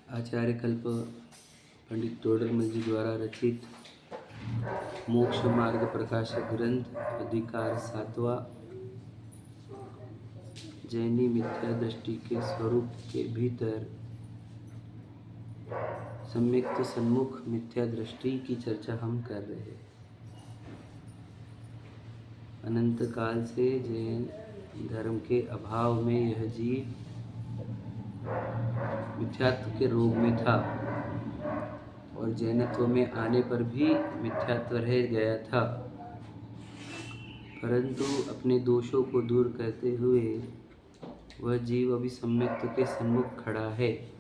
आचार्य कल्प पंडित तोडरमल जी द्वारा रचित मोक्ष मार्ग प्रकाशक ग्रंथ अधिकार 7वां जैनी मिथ्या दृष्टि के स्वरूप के भीतर सम्यक्त सन्मुख मिथ्या दृष्टि की चर्चा हम कर रहे हैं। अनंत काल से जैन धर्म के अभाव में यह जीव मिथ्यात्व के रोग में था और जैनत्व में आने पर भी मिथ्यात्व रह गया था, परंतु अपने दोषों को दूर करते हुए वह जीव अभी सम्यक्त्व के सन्मुख खड़ा है,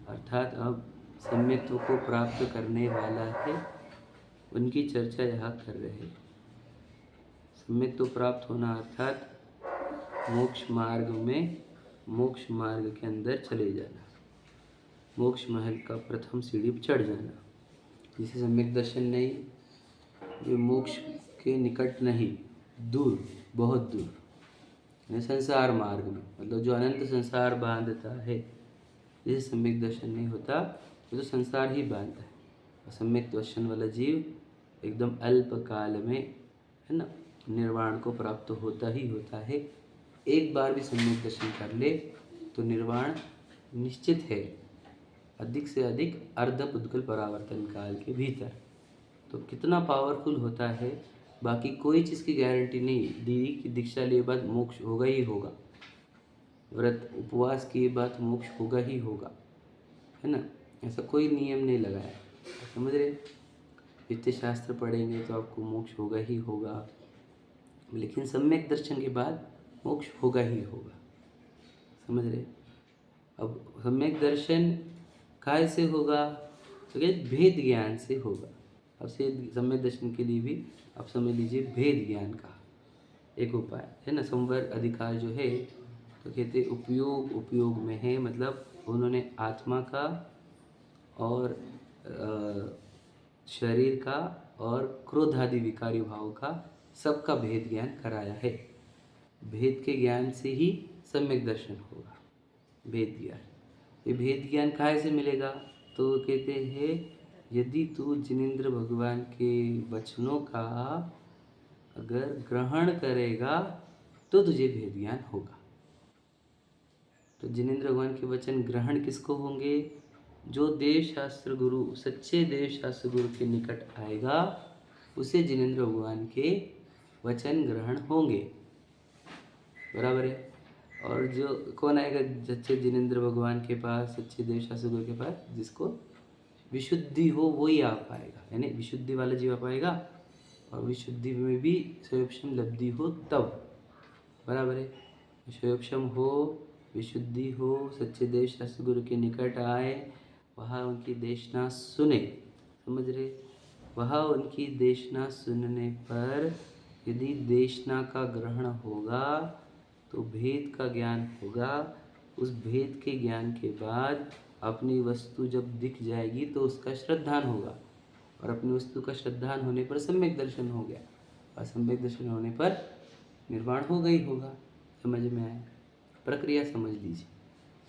अर्थात अब सम्यक्त्व को प्राप्त करने वाला है। उनकी चर्चा यहाँ कर रहे हैं। सम्यक्त्व प्राप्त होना अर्थात मोक्ष मार्ग के अंदर चले जाना, मोक्ष महल का प्रथम सीढ़ी पर चढ़ जाना। जिसे सम्यक दर्शन नहीं, जो मोक्ष के निकट नहीं, दूर, बहुत दूर, संसार मार्ग में, मतलब जो अनंत संसार बांधता है, जिसे सम्यक दर्शन नहीं होता वो तो संसार ही बांधता है। और सम्यक दर्शन वाला जीव एकदम अल्प काल में, है ना, निर्वाण को प्राप्त होता ही होता है। एक बार भी सम्यक दर्शन कर ले तो निर्वाण निश्चित है, अधिक से अधिक अर्ध पुद्गल परावर्तन काल के भीतर। तो कितना पावरफुल होता है, बाकी कोई चीज़ की गारंटी नहीं। दीदी की दीक्षा लिए बाद मोक्ष होगा ही होगा, व्रत उपवास किए बाद मोक्ष होगा ही होगा, है ना, ऐसा कोई नियम नहीं लगाया। समझ रहे? जितने शास्त्र पढ़ेंगे तो आपको मोक्ष होगा ही होगा, लेकिन सम्यक दर्शन के बाद मोक्ष होगा ही होगा। समझ रहे? अब सम्यक दर्शन काय से होगा? तो क्या भेद ज्ञान से होगा। अब से सम्यक दर्शन के लिए भी आप समझ लीजिए भेद ज्ञान का एक उपाय है ना। संवर अधिकार जो है तो कहते उपयोग में है, मतलब उन्होंने आत्मा का और शरीर का और क्रोध आदि विकारी भाव का सबका भेद ज्ञान कराया है। भेद के ज्ञान से ही सम्यक दर्शन होगा। भेद ज्ञान, ये भेद ज्ञान कहाँ से मिलेगा? तो कहते हैं यदि तू जिनेंद्र भगवान के वचनों का अगर ग्रहण करेगा तो तुझे भेद ज्ञान होगा। तो जिनेंद्र भगवान के वचन ग्रहण किसको होंगे? जो देव शास्त्र गुरु, सच्चे देव शास्त्र गुरु के निकट आएगा उसे जिनेंद्र भगवान के वचन ग्रहण होंगे। बराबर है? और जो कौन आएगा सच्चे जिनेंद्र भगवान के पास, सच्चे देव शास्त्र गुरु के पास? जिसको विशुद्धि हो वही आ पाएगा, यानी विशुद्धि वाला जीव आ पाएगा। और विशुद्धि में भी स्वयं लब्धि हो तब, बराबर है? स्वयं हो, विशुद्धि हो, सच्चे देव शास्त्र गुरु के निकट आए, वहाँ उनकी देशना सुने। समझ रहे? वहाँ उनकी देशना सुनने पर यदि देशना का ग्रहण होगा तो भेद का ज्ञान होगा। उस भेद के ज्ञान के बाद अपनी वस्तु जब दिख जाएगी तो उसका श्रद्धान होगा, और अपनी वस्तु का श्रद्धान होने पर सम्यक दर्शन हो गया, और सम्यक दर्शन होने पर निर्वाण होगा ही होगा। समझ में आया? प्रक्रिया समझ लीजिए,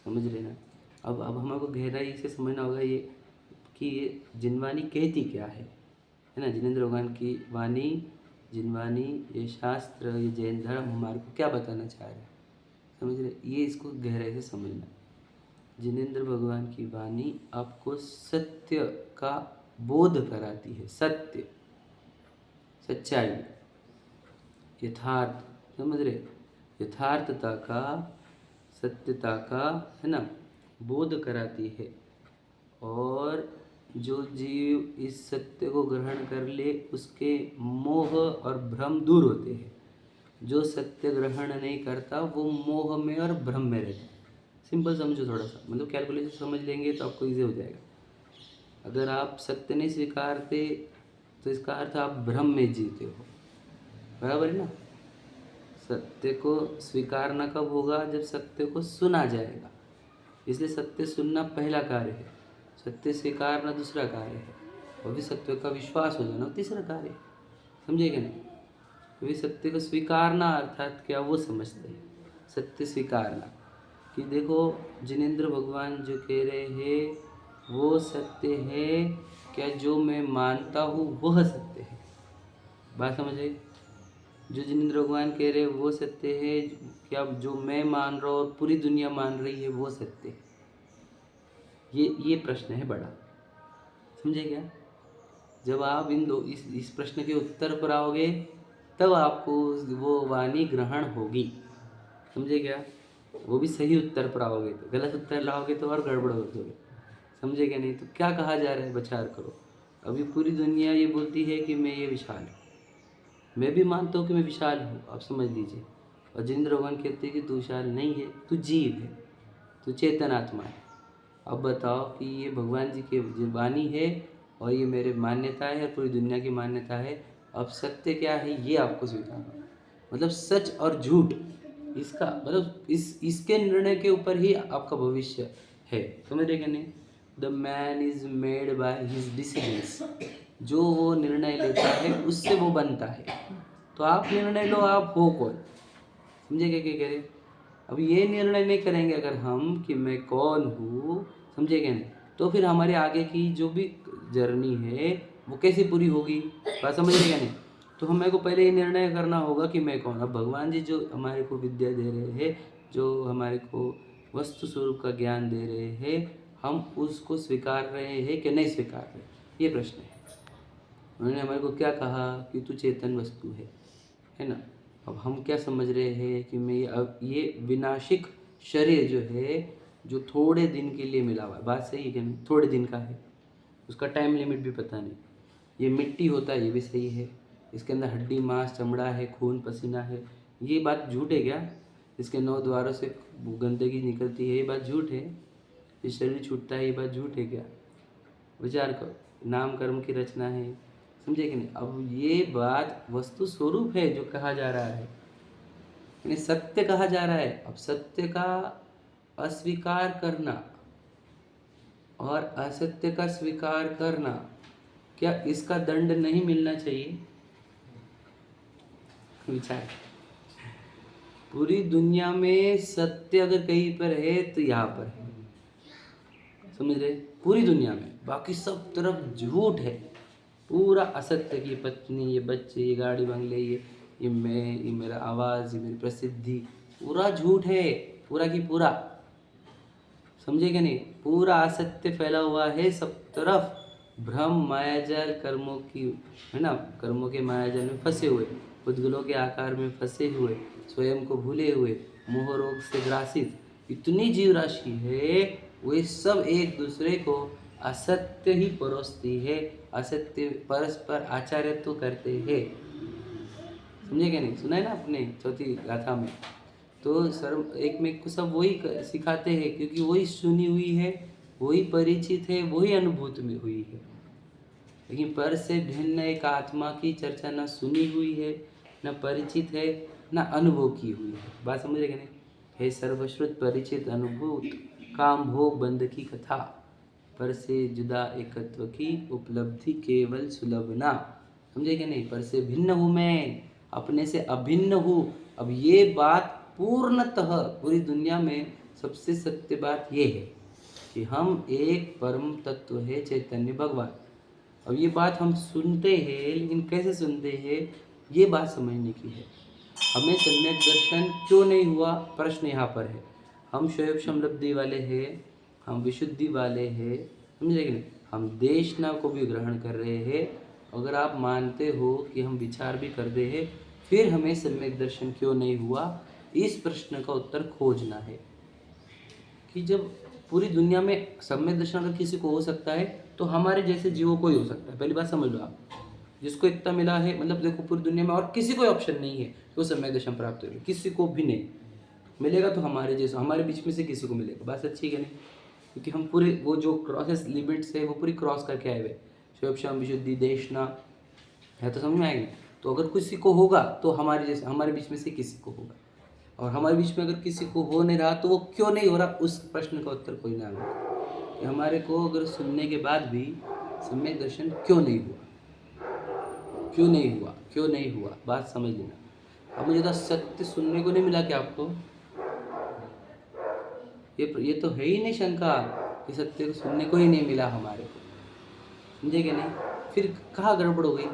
समझ लेना। अब हमको गहराई से समझना होगा ये कि ये जिनवाणी कहती क्या है ना। जिनेंद्र भगवान की वाणी, जिनवाणी, ये शास्त्र, ये जैन धर्म हमारे को क्या बताना चाह रहे हैं, समझ रहे? ये इसको गहराई से समझना। जिनेंद्र भगवान की वाणी आपको सत्य का बोध कराती है, सत्य, सच्चाई, यथार्थ, समझ रहे? यथार्थता का, सत्यता का, है ना, बोध कराती है। और जो जीव इस सत्य को ग्रहण कर ले उसके मोह और भ्रम दूर होते हैं। जो सत्य ग्रहण नहीं करता वो मोह में और भ्रम में रहता है। सिंपल समझो थोड़ा सा, मतलब कैलकुलेशन समझ लेंगे तो आपको इजी हो जाएगा। अगर आप सत्य नहीं स्वीकारते तो इसका अर्थ आप भ्रम में जीते हो, बराबर है ना। सत्य को स्वीकारना कब होगा? जब सत्य को सुना जाएगा। इसलिए सत्य सुनना पहला कार्य है, सत्य स्वीकारना दूसरा कार्य है, और भी सत्य का विश्वास हो जाना तीसरा कार्य है। समझेगा नहीं? क्योंकि सत्य को स्वीकारना अर्थात क्या वो समझते हैं। सत्य स्वीकारना कि देखो जिनेंद्र भगवान जो कह रहे हैं वो सत्य है क्या जो मैं मानता हूँ वह सत्य है? बात समझे? जो जिनेंद्र भगवान कह रहे हैं वो सत्य है क्या जो मैं मान रहा हूँ और पूरी दुनिया मान रही है वो सत्य है? ये प्रश्न है बड़ा, समझे क्या? जब आप इस प्रश्न के उत्तर पर आओगे तब आपको वो वाणी ग्रहण होगी, समझे क्या? वो भी सही उत्तर पर आओगे, तो गलत उत्तर लाओगे तो और गड़बड़ हो दोगे, समझे क्या? नहीं तो क्या कहा जा रहा है, विचार करो। अभी पूरी दुनिया ये बोलती है कि मैं ये विशाल हूँ, मैं भी मानता हूँ कि मैं विशाल हूँ, आप समझ लीजिए। और जिनेंद्र भगवान कहते हैं कि तू विशाल नहीं है, तू जीव है, तू चेतन आत्मा है। अब बताओ कि ये भगवान जी की वाणी है और ये मेरे मान्यता है और पूरी दुनिया की मान्यता है। अब सत्य क्या है ये आपको स्वीकारना, मतलब सच और झूठ, इसका मतलब इसके निर्णय के ऊपर ही आपका भविष्य है, समझ रहे कि नहीं? The man is made by his decisions, जो वो निर्णय लेता है उससे वो बनता है। तो आप निर्णय लो आप हो कौन, समझे क्या कह रहे? अब ये निर्णय नहीं करेंगे अगर हम कि मैं कौन हूँ, समझे क्या नहीं, तो फिर हमारे आगे की जो भी जर्नी है वो कैसे पूरी होगी, बात समझ क्या नहीं? तो हमें को पहले ये निर्णय करना होगा कि मैं कौन। अब भगवान जी जो हमारे को विद्या दे रहे हैं, जो हमारे को वस्तु स्वरूप का ज्ञान दे रहे हैं, हम उसको स्वीकार रहे हैं कि नहीं स्वीकार रहे, ये प्रश्न है। उन्होंने हमारे को क्या कहा कि तू चेतन वस्तु है ना? अब हम क्या समझ रहे हैं कि मैं अब ये विनाशिक शरीर जो है, जो थोड़े दिन के लिए मिला हुआ है, बात सही है कि नहीं? थोड़े दिन का है, उसका टाइम लिमिट भी पता नहीं। ये मिट्टी होता है, ये भी सही है, इसके अंदर हड्डी मांस चमड़ा है, खून पसीना है, ये बात झूठ है क्या? इसके 9 द्वारों से गंदगी निकलती है, ये बात झूठ है? ये शरीर छूटता है, ये बात झूठ है क्या? विचार करो, नाम कर्म की रचना है, समझे कि नहीं? अब ये बात वस्तु स्वरूप है जो कहा जा रहा है, यानी सत्य कहा जा रहा है। अब सत्य का अस्वीकार करना और असत्य का स्वीकार करना, क्या इसका दंड नहीं मिलना चाहिए? विचार, पूरी दुनिया में सत्य अगर कहीं पर है तो यहाँ पर है, समझ रहे? पूरी दुनिया में, बाकी सब तरफ झूठ है, पूरा असत्य की पत्नी, ये बच्चे, ये गाड़ी बंगले, ये मैं, ये मेरा आवाज़, ये मेरी प्रसिद्धि, पूरा झूठ है, पूरा की पूरा, समझे क्या नहीं? पूरा असत्य फैला हुआ है सब तरफ, भ्रम मायाजाल कर्मों की, है ना? कर्मों के मायाजाल में फंसे हुए, पुद्गलों के आकार में फंसे हुए, स्वयं को भूले हुए, मोह रोग से ग्रासित इतनी जीव राशि है, वे सब एक दूसरे को असत्य ही परोसती है, असत्य परस्पर आचार्य तो करते हैं, समझे क्या नहीं? सुना है ना आपने चौथी गाथा में? तो सर्व एक में को सब वही सिखाते हैं, क्योंकि वही सुनी हुई है, वही परिचित है, वही अनुभूत में हुई है। लेकिन पर से भिन्न एक आत्मा की चर्चा न सुनी हुई है, न परिचित है, न अनुभव की हुई है, बात समझे क्या नहीं? है सर्वश्रुत परिचित अनुभूत काम भोग बंध की कथा, पर से जुदा एकत्व की उपलब्धि केवल सुलभ ना, समझे क्या नहीं? पर से भिन्न हूँ मैं, अपने से अभिन्न हूँ। अब ये बात पूर्णतः पूरी दुनिया में सबसे सत्य बात ये है कि हम एक परम तत्व है, चैतन्य भगवान। अब ये बात हम सुनते हैं, लेकिन कैसे सुनते हैं ये बात समझने की है। हमें सम्यक दर्शन क्यों नहीं हुआ, प्रश्न यहाँ पर है। हम शैव समृद्धि वाले हैं, हम विशुद्धि वाले हैं, समझे कि नहीं? हम देशना को भी ग्रहण कर रहे हैं। अगर आप मानते हो कि हम विचार भी करते हैं, फिर हमें सम्यक दर्शन क्यों नहीं हुआ, इस प्रश्न का उत्तर खोजना है। कि जब पूरी दुनिया में सम्यक दर्शन अगर किसी को हो सकता है तो हमारे जैसे जीवों को ही हो सकता है, पहली बात समझ लो आप। जिसको इतना मिला है, मतलब देखो पूरी दुनिया में और किसी कोई ऑप्शन नहीं है कि वो सम्यक दर्शन प्राप्त होगा, किसी को भी नहीं मिलेगा। तो हमारे जैसे, हमारे बीच में से किसी को मिलेगा, बात अच्छी है नहीं? क्योंकि हम पूरे वो जो क्रॉसेस लिमिट्स है वो पूरी क्रॉस करके आए हुए, शिवक्षम विशुद्धि देशना है, तो समझ में आएगी। तो अगर किसी को होगा तो हमारे जैसे, हमारे बीच में से किसी को होगा, और हमारे बीच में अगर किसी को हो नहीं रहा तो वो क्यों नहीं हो रहा, उस प्रश्न का उत्तर कोई ना हो कि हमारे को अगर सुनने के बाद भी सम्यक दर्शन क्यों नहीं हुआ, क्यों नहीं हुआ, क्यों नहीं हुआ, बात समझ लेना। अब मुझे तो सत्य सुनने को नहीं मिला क्या आपको? ये तो है ही नहीं शंका। कि सत्य को सुनने को ही नहीं मिला हमारे को, समझे कि नहीं। फिर कहाँ गड़बड़ हो गई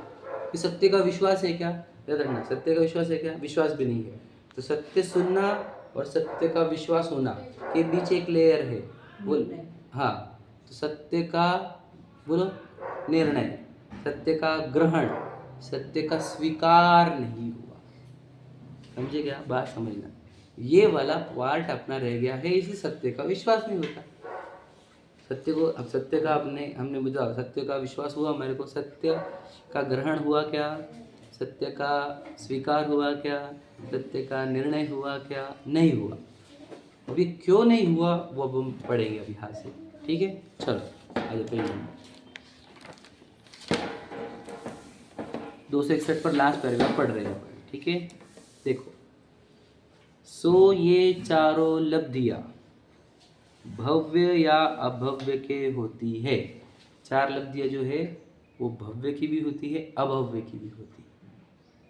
कि सत्य का विश्वास है क्या, याद रखना, सत्य का विश्वास है क्या, विश्वास भी नहीं है। तो सत्य सुनना और सत्य का विश्वास होना के बीच एक लेयर है, बोल। हाँ, तो सत्य का बोलो निर्णय, सत्य का ग्रहण, सत्य का स्वीकार नहीं हुआ, समझे क्या, बात समझना। ये वाला पार्ट अपना रह गया है, इसी सत्य का विश्वास नहीं होता। सत्य को, अब सत्य का हमने बुझा, सत्य का विश्वास हुआ मेरे को, सत्य का ग्रहण हुआ क्या, सत्य का स्वीकार हुआ क्या, सत्य का निर्णय हुआ क्या, नहीं हुआ। अभी क्यों नहीं हुआ वो अब हम पढ़ेंगे अभी हाथ से, ठीक है। चलो आइए पढ़िए 261 पर लास्ट पैराग्राफ पढ़ रहे हैं, ठीक है। देखो, सो ये चारों लब्धियाँ भव्य या अभव्य के होती है। चार लब्धियाँ जो है वो भव्य की भी होती है, अभव्य की भी होती है।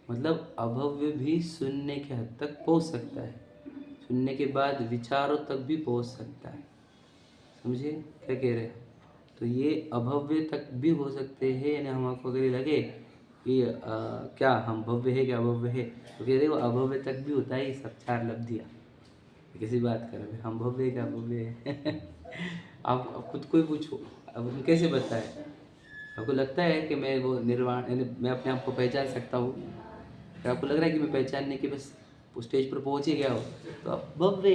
मतलब अभव्य भी सुनने के हद तक पहुँच सकता है, सुनने के बाद विचारों तक भी पहुँच सकता है, समझे क्या कह रहे हैं। तो ये अभव्य तक भी हो सकते हैं, यानी हम आपको अगर ये लगे कि क्या हम भव्य है क्या अभव्य है, तो कह रहे वो अभव्य तक भी होता है ये सब चार लब्धियाँ। किसी बात कर रहे हम भव्य है क्या भव्य है आप खुद को ही पूछो, अब हम कैसे बताएं। आपको लगता है कि मैं वो निर्वाण, यानी मैं अपने आप को पहचान सकता हूँ, अगर आपको लग रहा है कि मैं पहचानने के बस स्टेज पर पहुँच ही गया हो तो आप भव्य।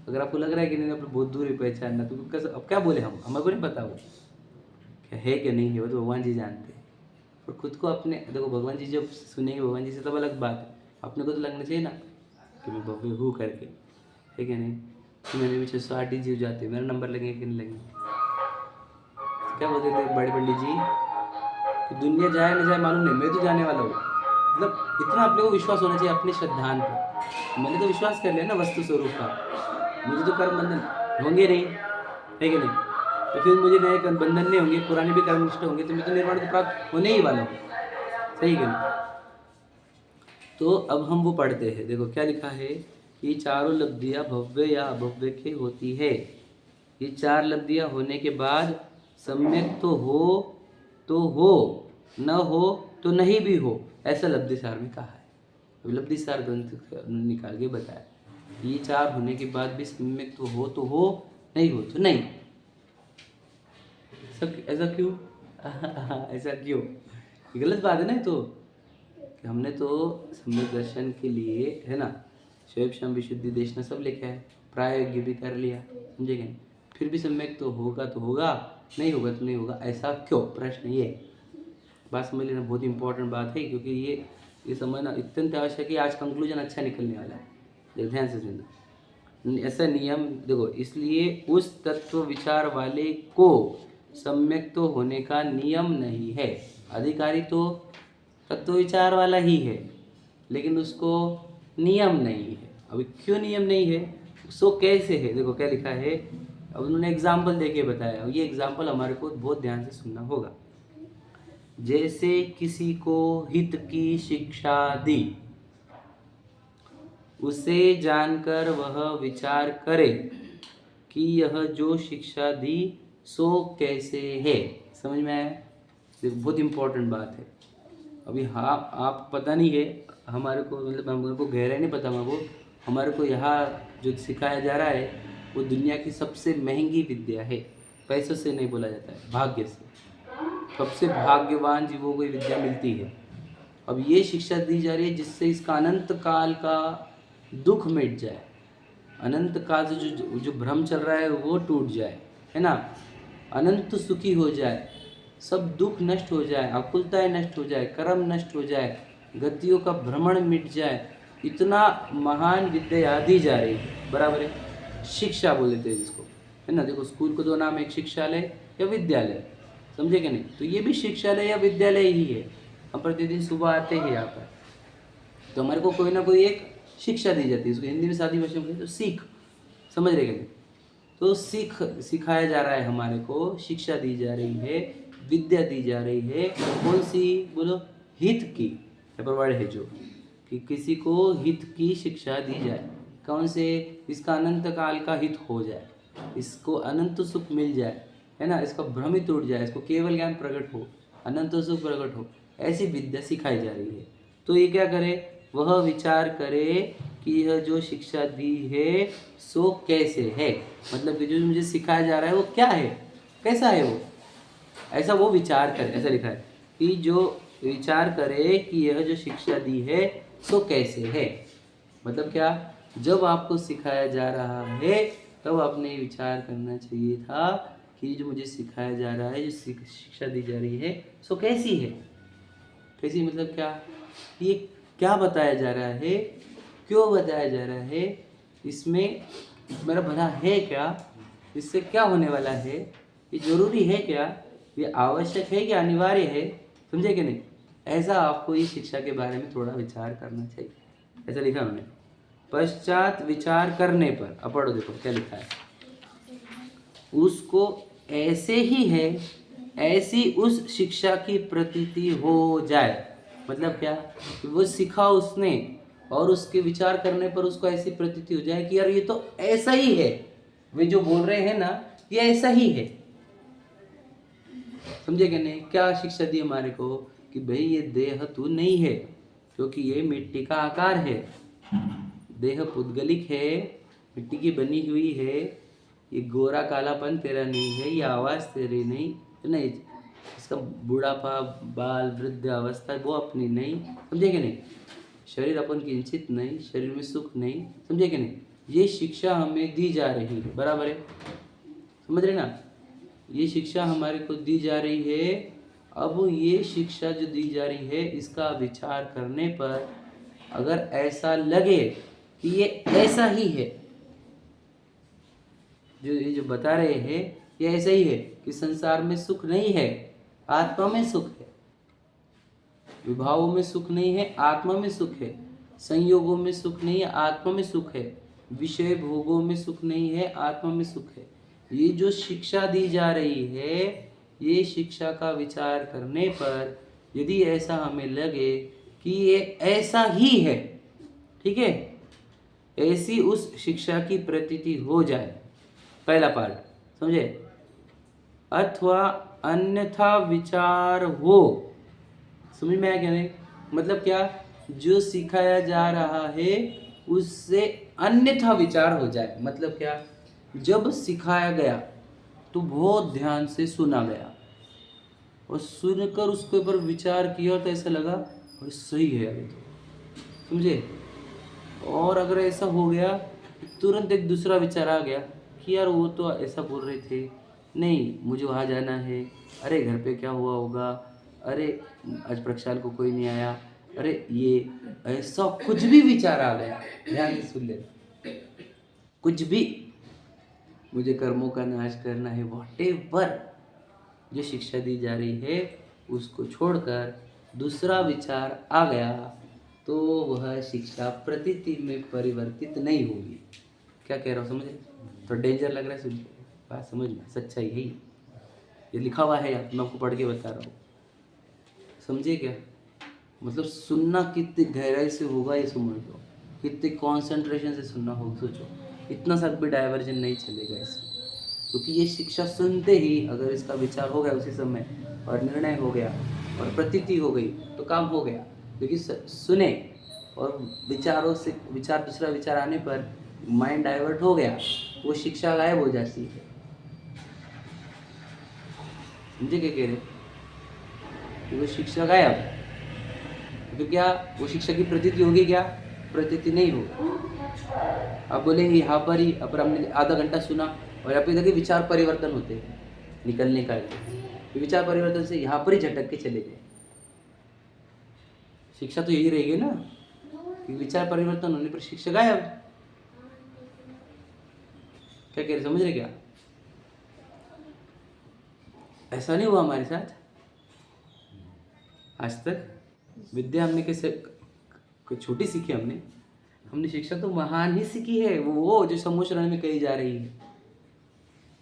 अगर आपको लग रहा है कि नहीं अपने बहुत दूर ही पहचानना, तो कैसे, अब क्या बोले हम, हमें को नहीं पता वो क्या है कि नहीं है, वो तो भगवान जी जानते हैं। और खुद को अपने, देखो भगवान जी जब सुनेंगे भगवान जी से तब अलग बात है, अपने को तो लगना चाहिए ना कि मैं भव्य हूँ करके, है कि नहीं। तो मेरे पीछे 160 जीव जाते, मेरा नंबर लगेगा कि नहीं लगेगा। क्या बोलते थे बड़े पंडित जी कि दुनिया जाए ना जाए मालूम नहीं, मैं तो जाने वाला हूँ। मतलब इतना अपने को विश्वास होना चाहिए अपने श्रद्धान पर। मैंने तो विश्वास कर लिया ना वस्तु स्वरूप का, मुझे तो कर्म बंधन होंगे नहीं, है कि नहीं। तो फिर मुझे नए कर्म बंधन नहीं होंगे, पुराने भी कर्म निष्ठ होंगे, तो मैं तो निर्वाण को प्राप्त होने ही वाला हूँ, सही कि नहीं। तो अब हम वो पढ़ते हैं, देखो क्या लिखा है कि चारों लब्धियाँ भव्य या अभव्य की होती है। ये चार लब्धियाँ होने के बाद सम्यक तो हो, न हो तो नहीं भी हो, ऐसा लब्धि सार में कहा है। अब लब्धि सार ग्रंथ निकाल के बताया, ये चार होने के बाद भी सम्यक तो हो, नहीं हो तो नहीं। सब ऐसा क्यों ऐसा क्यों, गलत बात है ना। तो कि हमने तो सम्यक दर्शन के लिए, है ना, शैव श्याम विशुद्धि देशना सब लिखा है, प्रायोग्य भी कर लिया, समझे क्या। फिर भी सम्यक तो होगा, नहीं होगा तो नहीं होगा, ऐसा क्यों, प्रश्न ये बात समझ लेना, बहुत इंपॉर्टेंट बात है। क्योंकि ये समझना अत्यंत आवश्यक है, आज कंक्लूजन अच्छा निकलने वाला है, ध्यान से सुनना। ऐसा नियम देखो, इसलिए उस तत्व विचार वाले को सम्यक तो होने का नियम नहीं है। अधिकारी तो तत्व विचार वाला ही है, लेकिन उसको नियम नहीं है। अभी क्यों नियम नहीं है, सो कैसे है, देखो क्या लिखा है। अब उन्होंने एग्जाम्पल देके बताया, ये एग्जाम्पल हमारे को बहुत ध्यान से सुनना होगा। जैसे किसी को हित की शिक्षा दी, उसे जानकर वह विचार करे कि यह जो शिक्षा दी सो कैसे है। समझ में आया, देखो बहुत इंपॉर्टेंट बात है। अभी हाँ आप पता नहीं है हमारे को, मतलब हमारे को गहराई नहीं पता, वो हमारे को यहाँ जो सिखाया जा रहा है वो दुनिया की सबसे महंगी विद्या है। पैसों से नहीं बोला जाता है, भाग्य से। सबसे भाग्यवान जीवों को ये विद्या मिलती है। अब ये शिक्षा दी जा रही है जिससे इसका अनंत काल का दुख मिट जाए, अनंत काल से जो भ्रम चल रहा है वो टूट जाए, है ना, अनंत सुखी हो जाए, सब दुख नष्ट हो जाए, आकुलताएं नष्ट हो जाए, कर्म नष्ट हो जाए, गतियों का भ्रमण मिट जाए। इतना महान विद्या दी जा रही है, बराबर है। शिक्षा बोल देते हैं जिसको, है ना। देखो स्कूल को दो नाम, एक शिक्षालय या विद्यालय, समझे कि नहीं। तो ये भी शिक्षालय या विद्यालय ही है। हम प्रतिदिन सुबह आते हैं यहाँ पर, तो हमारे को कोई ना कोई एक शिक्षा दी जाती है, उसको हिंदी में सादी भाषा में तो सीख, समझ रहे क्या। तो सिखाया जा रहा है हमारे को, शिक्षा दी जा रही है, विद्या दी जा रही है। कौन सी, बोलो, हित की, वर्ड है जो, कि किसी को हित की शिक्षा दी जाए। कौन से, इसका अनंत काल का हित हो जाए, इसको अनंत सुख मिल जाए, है ना, इसका भ्रम ही टूट जाए, इसको केवल ज्ञान प्रकट हो, अनंत सुख प्रकट हो, ऐसी विद्या सिखाई जा रही है। तो ये क्या करे, वह विचार करे कि यह जो शिक्षा दी है सो कैसे है, मतलब कि जो मुझे सिखाया जा रहा है वो क्या है, कैसा है वो, ऐसा वो विचार करे। ऐसा लिखा है कि जो विचार करे कि यह जो शिक्षा दी है सो कैसे है, मतलब क्या, जब आपको सिखाया जा रहा है तब आपने विचार करना चाहिए था कि जो मुझे सिखाया जा रहा है, जो शिक्षा दी जा रही है सो कैसी है। कैसी मतलब क्या, ये क्या बताया जा रहा है, क्यों बताया जा रहा है, इसमें मेरा भला है क्या, इससे क्या होने वाला है, ये जरूरी है क्या, ये आवश्यक है कि अनिवार्य है, समझे कि नहीं। ऐसा आपको इस शिक्षा के बारे में थोड़ा विचार करना चाहिए। ऐसा लिखा उन्होंने। पश्चात विचार करने पर, अब पढ़ो देखो क्या लिखा है, उसको ऐसे ही है ऐसी उस शिक्षा की प्रतीति हो जाए, मतलब क्या, वो सीखा उसने और उसके विचार करने पर उसको ऐसी प्रतीति हो जाए कि यार ये तो ऐसा ही है, वे जो बोल रहे हैं ना ये ऐसा ही है। समझे कि नहीं, क्या शिक्षा दी हमारे को कि भाई ये देह तू नहीं है, क्योंकि ये मिट्टी का आकार है, देह पुद्गलिक है, मिट्टी की बनी हुई है, ये गोरा कालापन तेरा नहीं है, ये आवाज़ तेरी नहीं, इसका बुढ़ापा, बाल, वृद्ध अवस्था वो अपनी नहीं, समझे कि नहीं, शरीर अपन किंचित नहीं, शरीर में सुख नहीं, समझे कि नहीं, ये शिक्षा हमें दी जा रही है, बराबर है, समझ रहे ना, ये शिक्षा हमारे को दी जा रही है। अब ये शिक्षा जो दी जा रही है इसका विचार करने पर अगर ऐसा लगे कि ये ऐसा ही है, जो ये जो बता रहे हैं ये ऐसा ही है कि संसार में सुख नहीं है, आत्मा में सुख है, विभावों में सुख नहीं है, आत्मा में सुख है, संयोगों में सुख नहीं है, आत्मा में सुख है, विषय भोगों में सुख नहीं है, आत्मा में सुख है। ये जो शिक्षा दी जा रही है, ये शिक्षा का विचार करने पर यदि ऐसा हमें लगे कि ये ऐसा ही है, ठीक है, ऐसी उस शिक्षा की प्रतीति हो जाए, पहला पार्ट समझे, अथवा अन्यथा विचार हो, समझ में आया क्या नहीं, मतलब क्या, जो सिखाया जा रहा है उससे अन्यथा विचार हो जाए, मतलब क्या, जब सिखाया गया तो बहुत ध्यान से सुना गया और सुनकर उसके ऊपर विचार किया तो ऐसा लगा और सही है अभी तो, समझे, और अगर ऐसा हो गया तुरंत एक दूसरा विचार आ गया कि यार वो तो ऐसा बोल रहे थे, नहीं मुझे वहाँ जाना है, अरे घर पे क्या हुआ होगा, अरे आज प्रक्षाल को कोई नहीं आया, अरे ये ऐसा कुछ भी विचार आ गया, ध्यान से सुन ले, कुछ भी, मुझे कर्मों का नाश करना है, व्हाटएवर जो शिक्षा दी जा रही है उसको छोड़कर दूसरा विचार आ गया तो वह शिक्षा प्रतीति में परिवर्तित नहीं होगी। क्या कह रहा हूँ समझे, तो डेंजर लग रहा है, सुन बात समझ में, सच्चाई है ये लिखा हुआ है, मैं आपको पढ़ के बता रहा हूँ, समझे क्या, मतलब सुनना कितनी गहराई से होगा ये समझ लो, कितने कॉन्सेंट्रेशन से सुनना होगा, सोचो इतना सा भी डाइवर्जन नहीं चलेगा इसमें, क्योंकि ये शिक्षा सुनते ही अगर इसका विचार हो गया उसी समय और निर्णय हो गया और प्रतीति हो गई तो काम हो गया, क्योंकि सुने और विचारों से विचार दूसरा विचार आने पर माइंड डाइवर्ट हो गया, वो शिक्षा गायब हो जाती है, समझे क्या कह रहे, वो शिक्षा गायब, तो क्या वो शिक्षा की प्रतीति होगी, क्या प्रतीति नहीं होगी। आप बोलेंगे यहाँ पर ही अब हमने आधा घंटा सुना और यहाँ पे देखिए विचार परिवर्तन होते हैं, निकलने का विचार परिवर्तन से यहाँ पर ही झटक के चले गए, शिक्षा तो यही रहेगी ना कि विचार परिवर्तन होने पर शिक्षा गायब। क्या कह रहे, समझ रहे क्या, ऐसा नहीं हुआ हमारे साथ आज तक, विद्या हमने कैसे छोटी सीखी, हमने शिक्षा तो महान ही सीखी है, वो जो समोशरण में कही जा रही है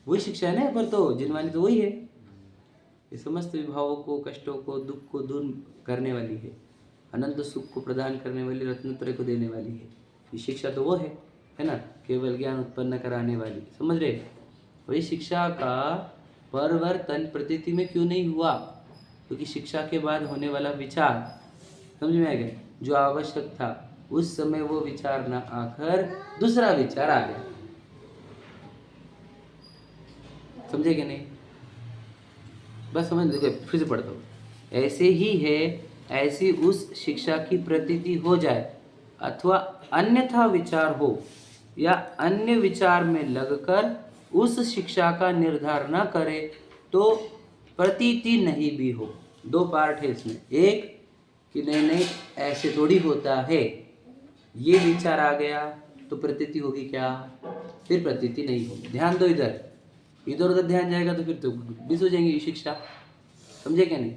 वही शिक्षा है ना, पर तो जिनवानी तो वही है, ये समस्त विभावों को, कष्टों को, दुख को दूर करने वाली है, अनंत सुख को प्रदान करने वाली, रत्नत्रय को देने वाली है, ये शिक्षा तो वो है ना, केवल ज्ञान उत्पन्न कराने वाली, समझ रहे, वही शिक्षा का परिवर्तन प्रतीति में क्यों नहीं हुआ? क्योंकि शिक्षा के बाद होने वाला विचार, समझ में आ गया, जो आवश्यक था उस समय वो विचार ना आकर दूसरा विचार आ गया। समझे कि नहीं? बस समझ, देखो फिर से पढ़ता हूँ। ऐसे ही है, ऐसी उस शिक्षा की प्रतीति हो जाए अथवा अन्यथा विचार हो या अन्य विचार में लगकर उस शिक्षा का निर्धार न करे तो प्रतीति नहीं भी हो। दो पार्ट है इसमें। एक कि नहीं नहीं ऐसे थोड़ी होता है, ये विचार आ गया तो प्रतीति होगी क्या? फिर प्रतीति नहीं होगी। ध्यान दो, इधर इधर उधर ध्यान जाएगा तो फिर तो मिस हो जाएंगी शिक्षा। समझे क्या नहीं?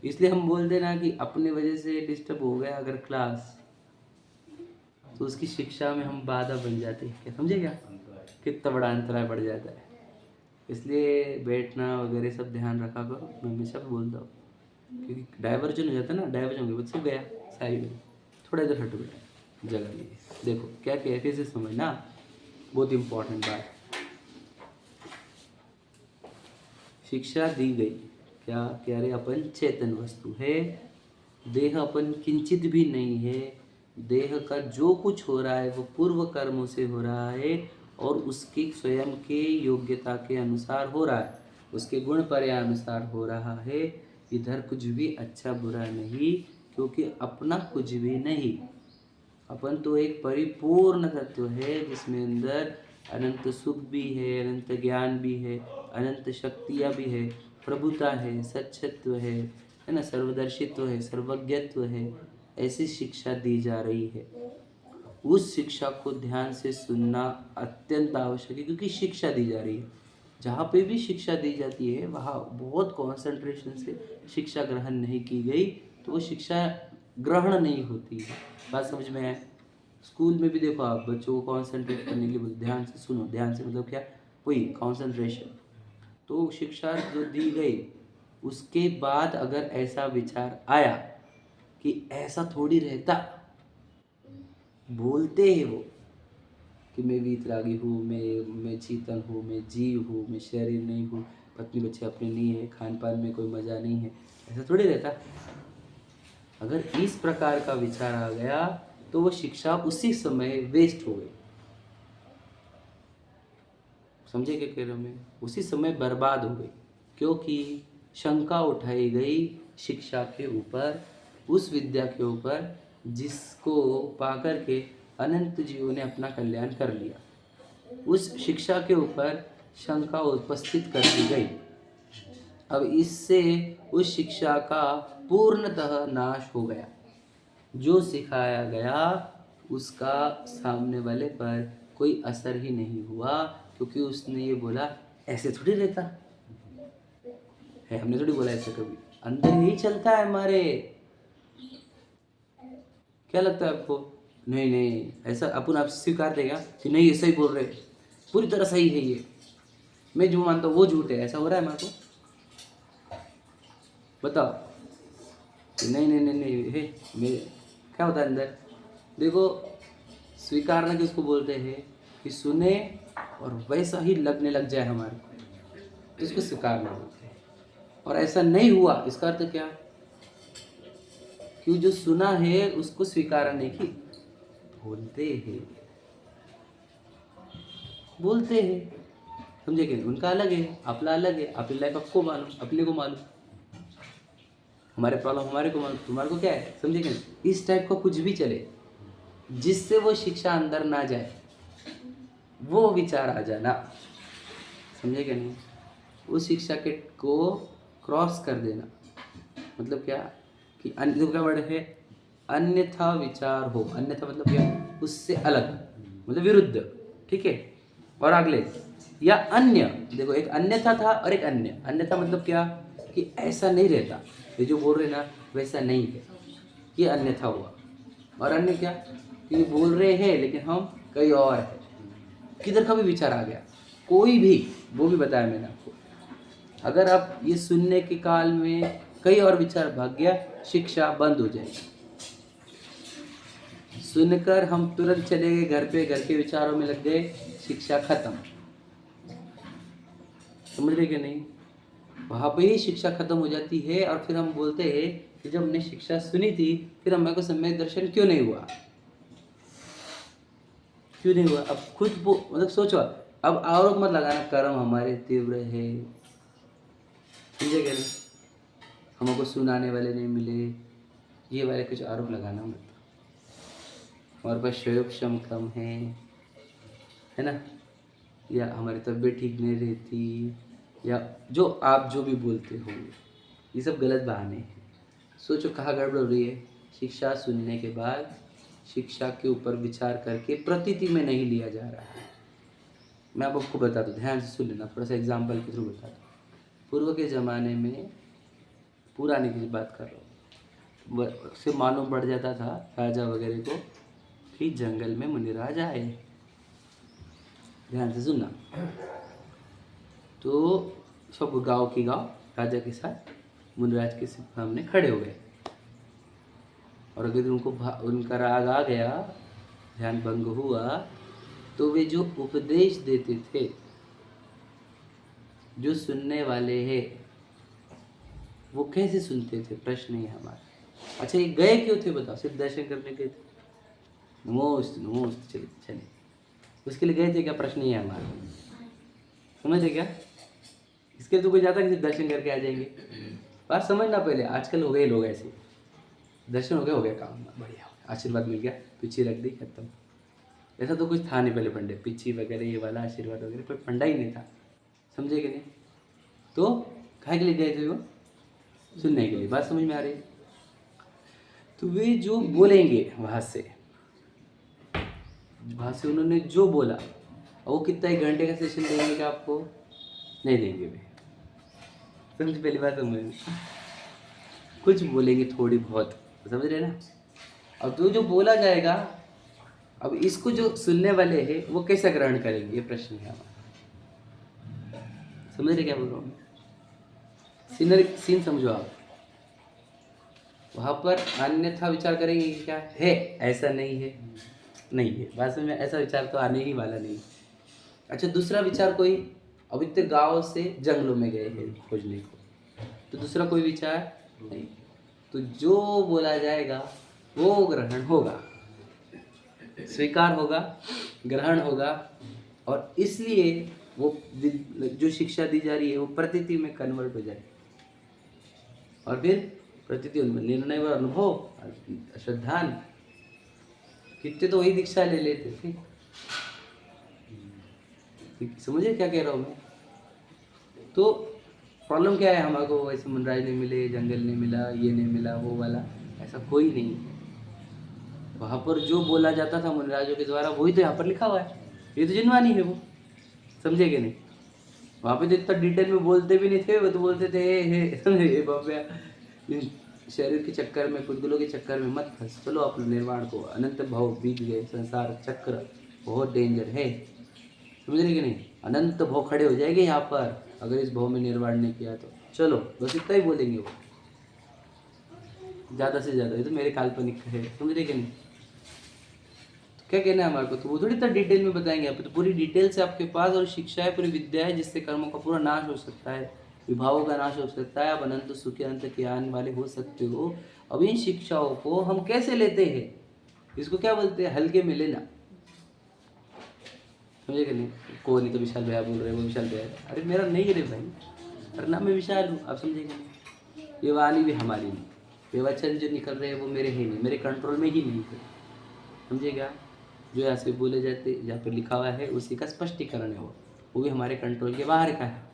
इसलिए हम बोलते ना कि अपनी वजह से डिस्टर्ब हो गया अगर क्लास, तो उसकी शिक्षा में हम बाधा बन जाते हैं। क्या समझे क्या? कितना बड़ा अंतराय पड़ जाता है। इसलिए बैठना वगैरह सब ध्यान रखा करो, मैं हमेशा बोलता हूँ, क्योंकि डाइवर्जन हो जाता है ना, डाइवर्जन हो गया बच्चे गया साइड में, थोड़ा इधर हटो बेटा जगह लिए। देखो क्या क्या फिर से समझना, बहुत इंपॉर्टेंट बात। शिक्षा दी गई क्या? कह रहे अपन चेतन वस्तु है, देह अपन किंचित भी नहीं है, देह का जो कुछ हो रहा है वो पूर्व कर्मों से हो रहा है और उसकी स्वयं के योग्यता के अनुसार हो रहा है, उसके गुण पर्यानुसार हो रहा है। इधर कुछ भी अच्छा बुरा नहीं, क्योंकि अपना कुछ भी नहीं। अपन तो एक परिपूर्ण तत्व है जिसमें अंदर अनंत सुख भी है, अनंत ज्ञान भी है, अनंत शक्तियाँ भी है, प्रभुता है, सच्चत्व है ना, सर्वदर्शित्व है, सर्वज्ञत्व है। ऐसी शिक्षा दी जा रही है। उस शिक्षा को ध्यान से सुनना अत्यंत आवश्यक है, क्योंकि शिक्षा दी जा रही है। जहाँ पे भी शिक्षा दी जाती है वहाँ बहुत कॉन्सेंट्रेशन से शिक्षा ग्रहण नहीं की गई तो वो शिक्षा ग्रहण नहीं होती है। बात समझ में आए? स्कूल में भी देखो आप बच्चों को कॉन्सेंट्रेट करने के लिए बोलते, ध्यान से सुनो, ध्यान से मतलब क्या? वही कॉन्सेंट्रेशन। तो शिक्षा जो दी गई उसके बाद अगर ऐसा विचार आया कि ऐसा थोड़ी रहता, बोलते हैं वो कि मैं वीतरागी हूँ, मैं चेतन हूँ, मैं जीव हूँ, मैं शरीर नहीं हूँ, पत्नी बच्चे अपने नहीं है, खान पान में कोई मज़ा नहीं है, ऐसा थोड़ी रहता। अगर इस प्रकार का विचार आ गया तो वो शिक्षा उसी समय वेस्ट हो गई। समझे क्या कह रहा हूँ मैं? उसी समय बर्बाद हो गई, क्योंकि शंका उठाई गई शिक्षा के ऊपर, उस विद्या के ऊपर जिसको पाकर के अनंत जीवों ने अपना कल्याण कर लिया। उस शिक्षा के ऊपर शंका उपस्थित कर दी गई। अब इससे उस शिक्षा का पूर्णतः नाश हो गया। जो सिखाया गया उसका सामने वाले पर कोई असर ही नहीं हुआ, क्योंकि उसने ये बोला ऐसे थोड़ी रहता है, हमने थोड़ी बोला ऐसे, कभी अंदर यही चलता है हमारे। क्या लगता है आपको? नहीं नहीं ऐसा अपन आप स्वीकार देगा कि नहीं ऐसा ही बोल रहे, पूरी तरह सही है ये, मैं जो मानता हूँ वो झूठ है, ऐसा हो रहा है मेरे को? बताओ कि नहीं नहीं नहीं नहीं है, मेरे क्या होता है अंदर? देखो स्वीकारना किसको बोलते हैं कि सुने और वैसा ही लगने लग जाए हमारे को, तो इसको स्वीकारना बोलते हैं। और ऐसा नहीं हुआ इसका अर्थ क्या? कि जो सुना है उसको स्वीकार नहीं की, बोलते हैं। समझे कि उनका अलग है, अपना अलग है, अपनी लाइफ आपको मालूम, अपने को मालूम, हमारे प्रॉब्लम हमारे को मालूम, तुम्हारे को क्या है? समझे कि इस टाइप का कुछ भी चले जिससे वो शिक्षा अंदर ना जाए, वो विचार आ जाना। समझे क्या नहीं? उस शिक्षा के को क्रॉस कर देना मतलब क्या कि अन्य क्या वर्ड है? अन्यथा विचार हो। अन्यथा मतलब क्या? उससे अलग, मतलब विरुद्ध। ठीक है? और अगले या अन्य, देखो एक अन्यथा था और एक अन्य। अन्यथा मतलब क्या कि ऐसा नहीं रहता, ये जो बोल रहे ना वैसा नहीं है, ये अन्यथा हुआ। और अन्य क्या कि ये बोल रहे हैं लेकिन हम कहीं और है। किधर का भी विचार आ गया कोई भी, वो भी बताया मैंने आपको। अगर आप ये सुनने के काल में कई और विचार भाग गया, शिक्षा बंद हो जाएगी। सुनकर हम तुरंत चले गए घर पे, घर के विचारों में लग गए, शिक्षा खत्म। समझ रहे कि नहीं? वहाँ पे ही शिक्षा खत्म हो जाती है और फिर हम बोलते हैं कि जब हमने शिक्षा सुनी थी फिर हमें को सम्यक दर्शन क्यों नहीं हुआ? क्यों नहीं हुआ? अब खुद वो मतलब सोचो, अब आरोप मत लगाना कर्म हमारे तीव्र है, समझे क्या नहीं? हमको सुनाने वाले नहीं मिले, ये वाले कुछ आरोप लगाना मत। हमारे पास क्षम कम है ना, या हमारी तबीयत ठीक नहीं रहती, या जो आप जो भी बोलते हो, ये सब गलत बहाने हैं। सोचो कहाँ गड़बड़ हो रही है। शिक्षा सुनने के बाद शिक्षा के ऊपर विचार करके प्रतीति में नहीं लिया जा रहा है। मैं अब आपको बता दूँ, ध्यान से सुन लेना, थोड़ा सा एग्जाम्पल के थ्रू बता दूँ। पूर्व के ज़माने में, पुराने की बात कर रहा हूँ, से मालूम पड़ जाता था राजा वगैरह को कि जंगल में मुनिराज आए। ध्यान से सुनना। तो सब गांव की गांव राजा के साथ मुनिराज के सामने खड़े हो गए, और अगर उनका राग आ गया, ध्यान भंग हुआ, तो वे जो उपदेश देते थे, जो सुनने वाले हैं वो कैसे सुनते थे, प्रश्न है हमारा। अच्छा, ये गए क्यों थे बताओ? सिर्फ दर्शन करने गए थे? नमोस्त नमोस्त, चलिए चलिए, उसके लिए गए थे क्या? प्रश्न ही है हमारा, समझे क्या? इसके लिए तो कोई जाता कि सिर्फ दर्शन करके आ जाएंगे। बात समझना पहले। आजकल हो गए लोग ऐसे, दर्शन हो गया काम, बढ़िया, आशीर्वाद मिल गया, पिछी रख दी, खत्म। ऐसा तो कुछ था नहीं पहले पंडे, पिछी वगैरह ये वाला आशीर्वाद वगैरह कोई फंडा ही नहीं था, समझे कि नहीं? तो काहे के लिए गए थे वो? सुनने के लिए। बात समझ में आ रही है? तो वे जो बोलेंगे वहाँ से उन्होंने जो बोला, वो कितना, 1 घंटे का सेशन देंगे क्या आपको? नहीं देंगे वे, समझ? पहली बात समझ, कुछ बोलेंगे थोड़ी बहुत, समझ रहे ना? अब तो जो बोला जाएगा, अब इसको जो सुनने वाले हैं वो कैसे ग्रहण करेंगे, ये प्रश्न है हमारा। समझ रहे क्या बोल रहा हूँ? सीन समझो आप। वहाँ पर अन्यथा विचार करेंगे कि क्या है, ऐसा नहीं है, नहीं है, वास्तव में ऐसा विचार तो आने ही वाला नहीं। अच्छा, दूसरा विचार कोई, अब इतने गाँव से जंगलों में गए हैं खोजने को, तो दूसरा कोई विचार नहीं। तो जो बोला जाएगा वो ग्रहण होगा, स्वीकार होगा, ग्रहण होगा, और इसलिए वो जो शिक्षा दी जा रही है वो प्रतीति में कन्वर्ट हो जाएगी, और फिर प्रतीति उनमें निर्णय व अनुभव, श्रद्धान, कितने तो वही दीक्षा ले लेते थे। समझे क्या कह रहा हूँ मैं? तो प्रॉब्लम क्या है, हमारे वैसे मुनराज नहीं मिले, जंगल नहीं मिला, ये नहीं मिला, वो वाला, ऐसा कोई नहीं है। वहाँ पर जो बोला जाता था मुनिराजों के द्वारा वही तो यहाँ पर लिखा हुआ है, ये तो जिनवानी है वो, समझे कि नहीं? वहाँ पे तो इतना डिटेल में बोलते भी नहीं थे, वो तो बोलते थे हे बाबा, शरीर के चक्कर में, पुद्गलों के चक्कर में मत फंस, चलो अपने निर्वाण को, अनंत भाव बीत गए, संसार चक्र बहुत डेंजर है, समझ रहे कि नहीं? अनंत भाव खड़े हो जाएंगे यहाँ पर अगर इस भाव में निर्वाण नहीं किया तो। चलो बस इतना ही बोलेंगे वो, ज़्यादा से ज़्यादा, ये तो मेरे काल्पनिक है, समझ रहे कि नहीं? क्या कहना है हमारे को? तो वो थोड़ी इतना डिटेल में बताएंगे, आप तो पूरी डिटेल से आपके पास और शिक्षा है, पूरी विद्या है, जिससे कर्मों का पूरा नाश हो सकता है, विभावों का नाश हो सकता है, आप अनंत सुखी अनंत ज्ञान वाले हो सकते हो। अब इन शिक्षाओं को हम कैसे लेते हैं, इसको क्या बोलते हैं? हल्के में लेना, समझे कि नहीं? को नहीं तो विशाल भैया बोल रहे, वो विशाल भैया, अरे मेरा नहीं रे भाई, अरे ना मैं विशाल हूँ, आप समझेंगे नहीं? ये वाणी भी हमारी नहीं, ये वचन जो निकल रहे हैं वो मेरे ही नहीं, मेरे कंट्रोल में ही नहीं है, समझेगा? जो यहाँ से बोले जाते, जहाँ पर लिखा हुआ है उसी का स्पष्टीकरण है, वो भी हमारे कंट्रोल के बाहर का है।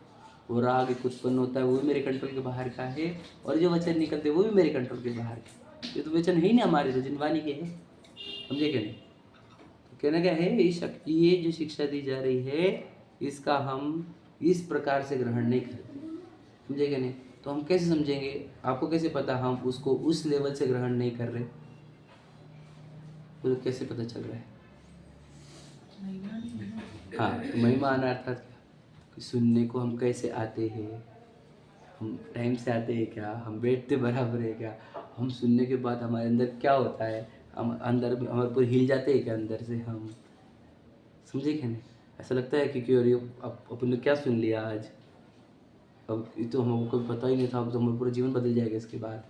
वो राग उत्पन्न होता है वो भी मेरे कंट्रोल के बाहर का है, और जो वचन निकलते हैं वो भी मेरे कंट्रोल के बाहर के। ये तो वचन है ही नहीं हमारे, तो जिनवानी के है, समझे क्या नहीं? तो कहना क्या है, ये जो शिक्षा दी जा रही है इसका हम इस प्रकार से ग्रहण नहीं करते, समझे क्या नहीं? तो हम कैसे समझेंगे? आपको कैसे पता हम उसको उस लेवल से ग्रहण नहीं कर रहे? तो कैसे पता चल रहा है? हाँ, महिमा आना अर्थात क्या कि सुनने को हम कैसे आते हैं, हम टाइम से आते हैं क्या, हम बैठते बराबर है क्या, हम सुनने के बाद हमारे अंदर क्या होता है, हम अंदर हमारे ऊपर हिल जाते हैं क्या अंदर से हम, समझे क्या नहीं? ऐसा लगता है कि क्यों, अरे अपन ने क्या सुन लिया आज, अब ये तो हमको पता ही नहीं था, अब तो हमारा पूरा जीवन बदल जाएगा इसके बाद।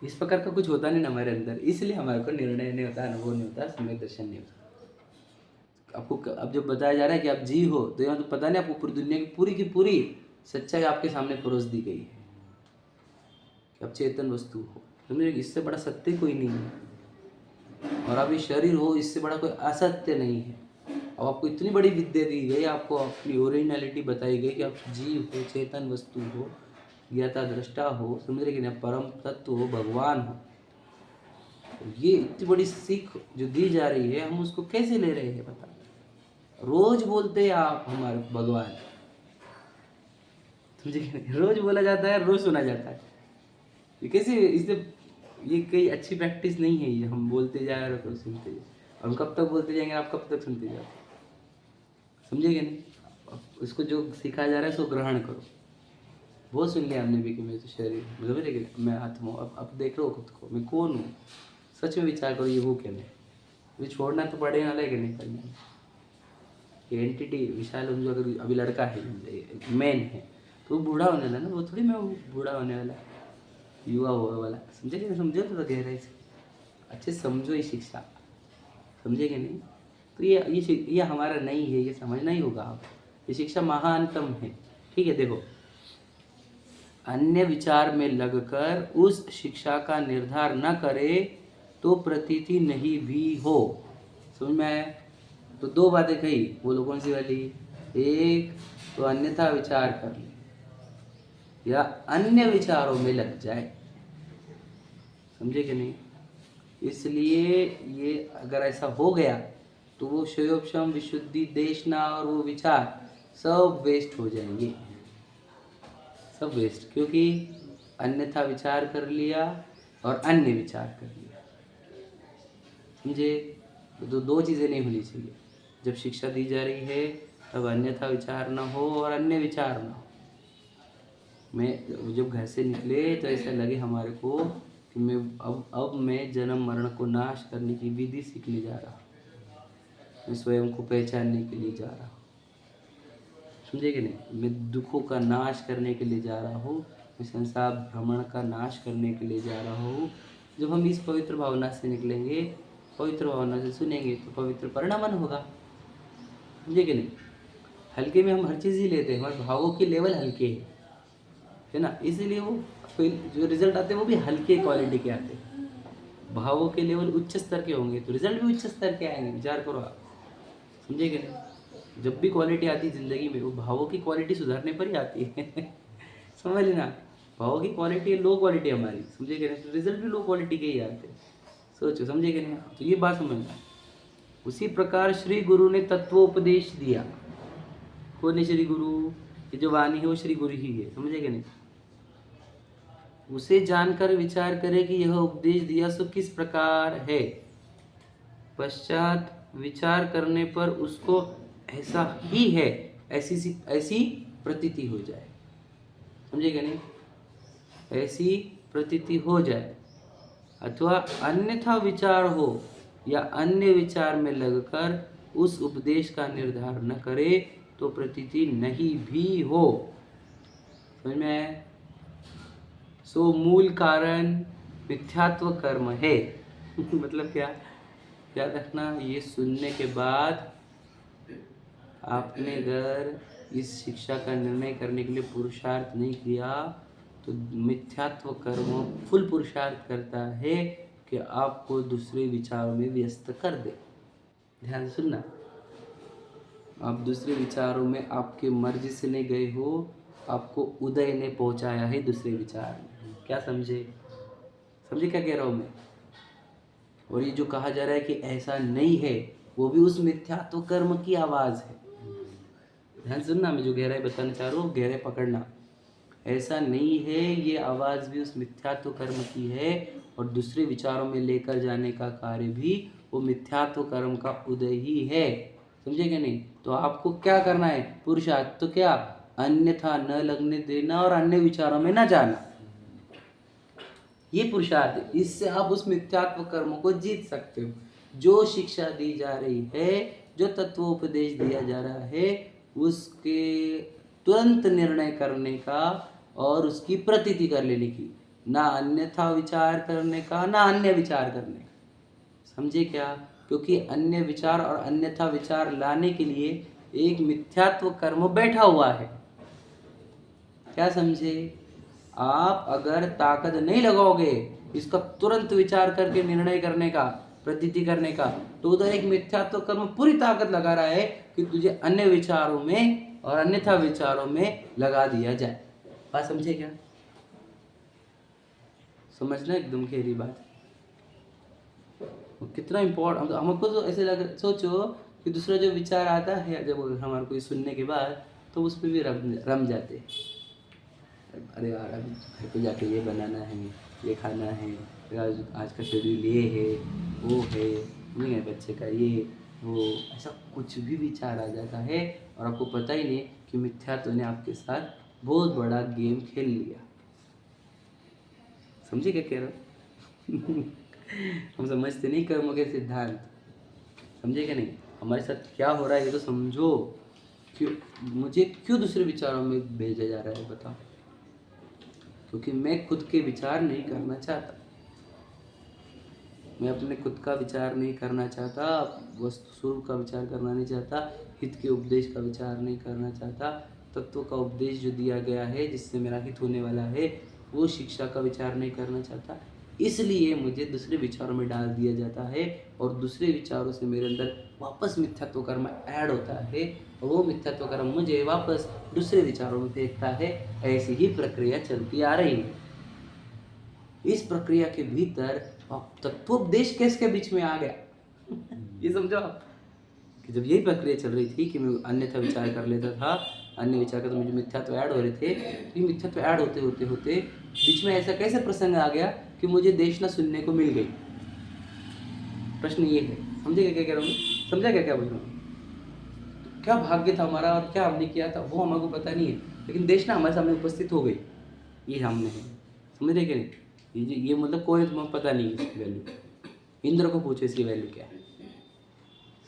इस प्रकार का कुछ होता नहीं ना हमारे अंदर, इसलिए हमारे को निर्णय नहीं होता, अनुभव नहीं होता, सम्यक दर्शन नहीं होता। आपको अब जब बताया जा रहा है कि आप जी हो, तो यहाँ तो पता नहीं आपको पूरी दुनिया की पूरी सच्चाई आपके सामने परोस दी गई है कि आप चेतन वस्तु हो। समझे, इससे बड़ा सत्य कोई नहीं है। और आप ये शरीर हो, इससे बड़ा कोई असत्य नहीं है। अब आपको इतनी बड़ी विद्या दी गई, आपको अपनी ओरिजिनलिटी बताई गई कि आप जीव हो, चेतन वस्तु हो, ज्ञाता दृष्टा हो, समझ रहे कि नहीं, परम तत्व हो, भगवान हो। ये इतनी बड़ी सीख जो दी जा रही है, हम उसको कैसे ले रहे हैं बता। रोज बोलते हैं आप हमारे भगवान, समझे कि नहीं, रोज बोला जाता है, रोज सुना जाता है। ये कैसे, इससे ये कोई अच्छी प्रैक्टिस नहीं है। ये हम बोलते जा रहे हो, सुनते जाए, हम कब तक बोलते जाएंगे, आप कब तक सुनते जाओ, समझे कि नहीं। उसको जो सिखाया जा रहा है उसको ग्रहण करो। बहुत सुन लिया हमने भी कि मैं तो शरीर, मतलब लेकिन मैं आत्मा हूँ। अब देख लो खुद को, मैं कौन हूँ, सच में विचार करो, ये हूँ क्या मैं। मुझे छोड़ना तो पड़ेगा ना, कि नहीं करना। ये एंटिटी विशाल, जो अगर अभी लड़का है, मैन है, तो वो बूढ़ा होने वाला ना, वो थोड़ी मैं बूढ़ा होने वाला, युवा हुआ वाला, समझे कि नहीं। समझो तो गहराई से, अच्छे समझो ये शिक्षा, समझे कि नहीं। तो ये हमारा नहीं है, ये समझना ही होगा आप। ये शिक्षा महानतम है, ठीक है। देखो, अन्य विचार में लगकर उस शिक्षा का निर्धार न करे तो प्रतीति नहीं भी हो। समझ में आया। तो दो बातें कही, बोलो कौन सी वाली। एक तो अन्यथा विचार कर ले, या अन्य विचारों में लग जाए, समझे कि नहीं। इसलिए ये अगर ऐसा हो गया तो वो शयोपशम, विशुद्धि, देशना और वो विचार सब वेस्ट हो जाएंगे, सब वेस्ट। क्योंकि अन्यथा विचार कर लिया और अन्य विचार कर लिया, समझे। तो दो चीज़ें नहीं होनी चाहिए। जब शिक्षा दी जा रही है तब अन्यथा विचार ना हो और अन्य विचार ना हो। मैं जब घर से निकले तो ऐसा लगे हमारे को कि मैं अब मैं जन्म मरण को नाश करने की विधि सीखने जा रहा हूँ, मैं स्वयं को पहचानने के लिए जा रहा हूँ, समझे कि नहीं। मैं दुखों का नाश करने के लिए जा रहा हूँ, मैं संसार भ्रमण का नाश करने के लिए जा रहा हूँ। जब हम इस पवित्र भावना से निकलेंगे, पवित्र भावना से सुनेंगे, तो पवित्र परिणामन होगा, समझे कि नहीं। हल्के में हम हर चीज़ ही लेते हैं, हमारे भावों की लेवल हल्के है ना, इसीलिए वो जो रिजल्ट आते हैं वो भी हल्के क्वालिटी के आते हैं। भावों के लेवल उच्च स्तर के होंगे तो रिजल्ट भी उच्च स्तर के आएंगे, विचार करो आप, समझे कि नहीं। जब भी क्वालिटी आती है ज़िंदगी में, वो भावों की क्वालिटी सुधारने पर ही आती है समझ लेना, भावों की क्वालिटी लो क्वालिटी हमारी, समझे कि नहीं, तो रिजल्ट भी लो क्वालिटी के ही आते हैं। सोचो, समझे कि नहीं। तो ये बात समझना। उसी प्रकार श्री गुरु ने तत्वोपदेश दिया। कौन है श्री गुरु, ये जो वाणी है वो श्री गुरु ही है, समझे कि नहीं। उसे जानकर विचार करे कि यह उपदेश दिया सो किस प्रकार है। पश्चात विचार करने पर उसको ऐसा ही है ऐसी प्रतीति हो जाए, समझे क्या नहीं, ऐसी प्रतीति हो जाए। अथवा अन्यथा विचार हो या अन्य विचार में लगकर उस उपदेश का निर्धार न करे तो प्रतीति नहीं भी हो, समझ में आया। सो मूल कारण मिथ्यात्व कर्म है मतलब क्या, याद रखना। ये सुनने के बाद आपने अगर इस शिक्षा का निर्णय करने के लिए पुरुषार्थ नहीं किया तो मिथ्यात्व कर्म फुल पुरुषार्थ करता है कि आपको दूसरे विचारों में व्यस्त कर दे। ध्यान से सुनना, आप दूसरे विचारों में आपके मर्जी से नहीं गए हो, आपको उदय ने पहुंचाया है दूसरे विचार में। क्या समझे, समझे क्या कह रहा हूँ मैं। और ये जो कहा जा रहा है कि ऐसा नहीं है, वो भी उस मिथ्यात्व कर्म की आवाज़ है। ध्यान सुनना, मैं जो गहराई बताना चाह रहा हूँ गहराई पकड़ना। ऐसा नहीं है, ये आवाज़ भी उस मिथ्यात्व कर्म की है और दूसरे विचारों में लेकर जाने का कार्य भी वो मिथ्यात्व कर्म का उदय ही है, समझे क्या नहीं। तो आपको क्या करना है, पुरुषार्थ। तो क्या, अन्यथा न लगने देना और अन्य विचारों में न जाना, ये पुरुषार्थ है। इससे आप उस मिथ्यात्व कर्म को जीत सकते हो। जो शिक्षा दी जा रही है, जो तत्वोपदेश दिया जा रहा है, उसके तुरंत निर्णय करने का और उसकी प्रतीति कर लेने की, ना अन्यथा विचार करने का, ना अन्य विचार करने का। समझे क्या? क्योंकि अन्य विचार और अन्यथा विचार लाने के लिए एक मिथ्यात्व कर्म बैठा हुआ है। क्या समझे? आप अगर ताकत नहीं लगाओगे इसका तुरंत विचार करके निर्णय करने का, प्रतीति करने का, तो उधर एक मिथ्यात्व कर्म पूरी ताकत लगा रहा है कि तुझे अन्य विचारों में और अन्यथा विचारों में लगा दिया जाए। बात समझे क्या? समझना एकदम गहरी बात। कितना इम्पोर्टेंट हमको तो ऐसे लग, सोचो कि दूसरा जो विचार आता है जब हमारे को सुनने के बाद, तो उस पर भी रम जाते। अरे यार अभी घर पे जाके ये बनाना है, ये खाना है, आज का शेड्यूल ये है, वो है, नहीं है बच्चे का ये वो, ऐसा कुछ भी विचार आ जाता है और आपको पता ही नहीं कि मिथ्यात्व ने आपके साथ बहुत बड़ा गेम खेल लिया। समझे क्या कह रहा हूँ? हम समझते नहीं कर्म के सिद्धांत। समझे क्या नहीं? हमारे साथ क्या हो रहा है ये तो समझो। क्यों मुझे क्यों दूसरे विचारों में भेजा जा रहा है बताओ? क्योंकि मैं खुद के विचार नहीं करना चाहता। मैं अपने खुद का विचार नहीं करना चाहता, वस्तु स्वरूप का विचार करना नहीं चाहता, हित के उपदेश का विचार नहीं करना चाहता, तत्व का उपदेश जो दिया गया है जिससे मेरा हित होने वाला है वो शिक्षा का विचार नहीं करना चाहता। इसलिए मुझे दूसरे विचारों में डाल दिया जाता है और दूसरे विचारों से मेरे अंदर वापस मिथ्यात्व कर्म ऐड होता है और वो मिथ्यात्व कर्म मुझे वापस दूसरे विचारों में फेंकता है। ऐसी ही प्रक्रिया चलती आ रही है। इस प्रक्रिया के भीतर तत्वोपदेश किसके बीच में आ गया? ये समझो आप कि जब यही प्रक्रिया चल रही थी कि मैं अन्यथा विचार कर लेता था, अन्य विचार का तो मुझे मिथ्यात्व ऐड हो रहे थे, तो ये मिथ्यात्व ऐड होते होते होते बीच में ऐसा कैसे प्रसंग आ गया कि मुझे देशना सुनने को मिल गई। प्रश्न ये है, समझे क्या कह रहा हूँ? समझा क्या बोल रहा हूँ? क्या भाग्य था हमारा और क्या हमने किया था वो हमारे को पता नहीं है, लेकिन देशना हमारे सामने उपस्थित हो गई, ये हमने है। समझ रहे क्या नहीं? ये मतलब कोई तुम्हें पता नहीं है इसकी वैल्यू। इंद्र को पूछो इसकी वैल्यू क्या है,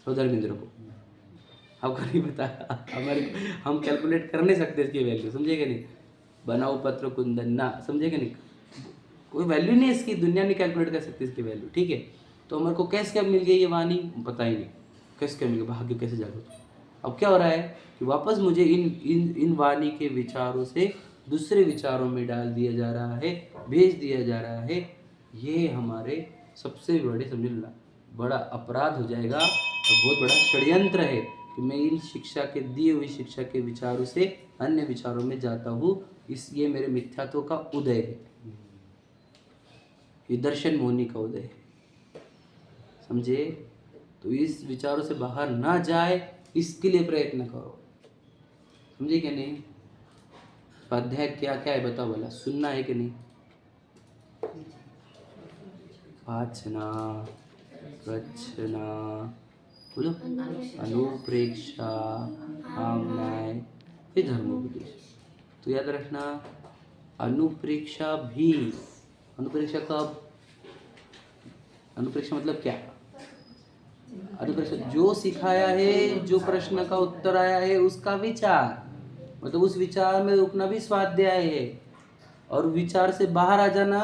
सौधर्म इंद्र को, आपको नहीं पता। हमारे हम कैलकुलेट कर नहीं सकते इसकी वैल्यू। समझेगा नहीं? बनाओ पत्र कुंदन ना, समझेगा नहीं? कोई वैल्यू नहीं इसकी, दुनिया नहीं कैलकुलेट कर सकती इसकी वैल्यू। ठीक है, तो हमारे को कैसे क्या मिल गई ये वाणी पता ही नहीं, कैसे क्या मिल गया, भाग्य कैसे जागो। अब क्या हो रहा है कि वापस मुझे इन वाणी के विचारों से दूसरे विचारों में डाल दिया जा रहा है, भेज दिया जा रहा है। ये हमारे सबसे बड़े समझ ला बड़ा अपराध हो जाएगा और बहुत बड़ा षड्यंत्र है कि मैं इन शिक्षा के दिए हुई शिक्षा के विचारों से अन्य विचारों में जाता हूँ। ये मेरे मिथ्यात्व का उदय है, ये दर्शन मोहिनी का उदय है। समझे? तो इस विचारों से बाहर ना जाए इसके लिए प्रयत्न करो। समझे क्या नहीं? स्वाध्याय क्या क्या है बताओ भला, सुनना है कि नहीं? वाचना, रचना, बोलो, अनुप्रेक्षा, आमनाय, फिर धर्मोपदेश। तो याद रखना, अनुप्रेक्षा भी, अनुप्रेक्षा कब? अनुप्रेक्षा मतलब क्या? अनुप्रेक्षा जो सिखाया है, जो प्रश्न का उत्तर आया है उसका विचार, मतलब उस विचार में रुकना भी स्वाध्याय है, और विचार से बाहर आ जाना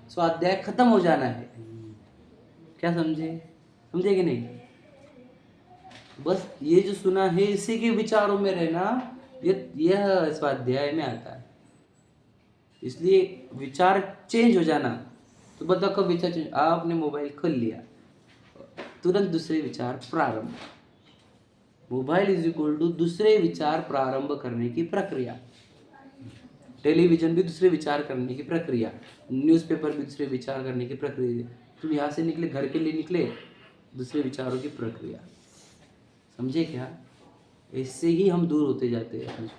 स्वाध्याय खत्म हो जाना है। क्या समझे? समझे कि नहीं? बस ये जो सुना है इसी के विचारों में रहना, यह स्वाध्याय में आता है। इसलिए विचार चेंज हो जाना, तो बताओ कब विचार चेंज? आपने मोबाइल खोल लिया, तुरंत दूसरे विचार प्रारंभ। मोबाइल इज इक्वल टू दूसरे विचार प्रारंभ करने की प्रक्रिया। टेलीविजन भी दूसरे विचार करने की प्रक्रिया, न्यूज़पेपर भी दूसरे विचार करने की प्रक्रिया। तुम यहाँ से निकले, घर के लिए निकले, दूसरे विचारों की प्रक्रिया। समझे क्या? इससे ही हम दूर होते जाते हैं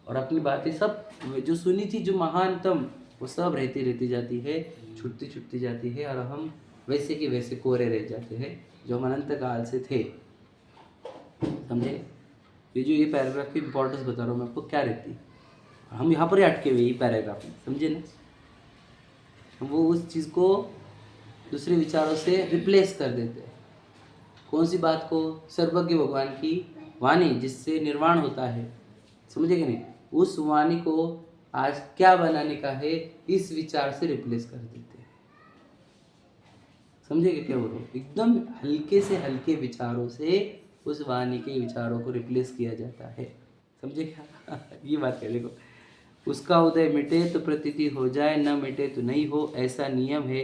और अपनी बातें सब जो सुनी थी, जो महानतम, वो सब रहती जाती है, छुटती जाती है, और हम वैसे के वैसे कोरे रह जाते हैं जो हम अनंत काल से थे। समझे? ये जो ये पैराग्राफ की इंपॉर्टेंस बता रहा हूँ मैं आपको, क्या रहती है, हम यहाँ पर ही अटके हुए ये पैराग्राफ में। समझे ना? हम वो उस चीज़ को दूसरे विचारों से रिप्लेस कर देते हैं। कौन सी बात को? सर्वज्ञ भगवान की वाणी जिससे निर्वाण होता है, समझे कि नहीं? उस वाणी को आज क्या बनाने का है, इस विचार से रिप्लेस कर देते हैं। समझे क्या बोल रहा हूँ? एकदम हल्के से हल्के विचारों से उस वाणी के विचारों को रिप्लेस किया जाता है। समझे क्या? ये बात है, देखो, उसका उदय मिटे तो प्रतीति हो जाए, न मिटे तो नहीं हो, ऐसा नियम है।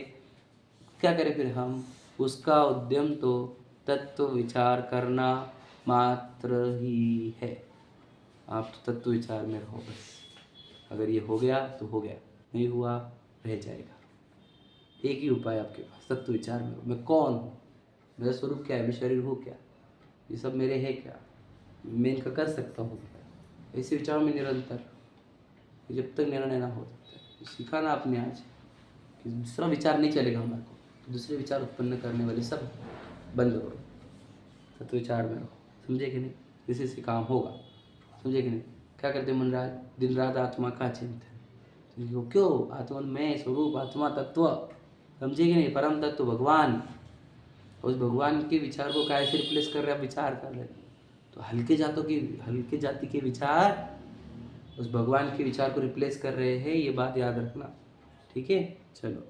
क्या करें फिर हम? उसका उद्यम तो तत्व विचार करना मात्र ही है। आप तो तत्व विचार में रहो बस। अगर ये हो गया तो हो गया, नहीं हुआ रह जाएगा। एक ही उपाय आपके पास, तत्व विचार में रहो। मैं कौन हूँ? मेरा स्वरूप क्या है? मैं शरीर हूँ क्या? ये सब मेरे है क्या? मैं इनका कर सकता हूँ क्या? ऐसे विचारों में निरंतर, जब तक निर्णय ना हो सकता है। सीखा ना आपने आज कि दूसरा विचार नहीं चलेगा हमारे को, तो दूसरे विचार उत्पन्न करने वाले सब बंद करो, तत्व विचार में रहो। समझे कि नहीं? इसी से काम होगा। समझे कि नहीं? क्या करते मन रात दिन रात आत्मा का चिंतन। तो क्यों? आत्मा मैं, स्वरूप, आत्मा, तत्व। समझे कि नहीं? परम तत्व भगवान। उस भगवान के विचार को कैसे रिप्लेस कर रहे हैं? विचार कर रहे हैं। तो हल्के जाति के विचार उस भगवान के विचार को रिप्लेस कर रहे हैं, ये बात याद रखना। ठीक है, चलो।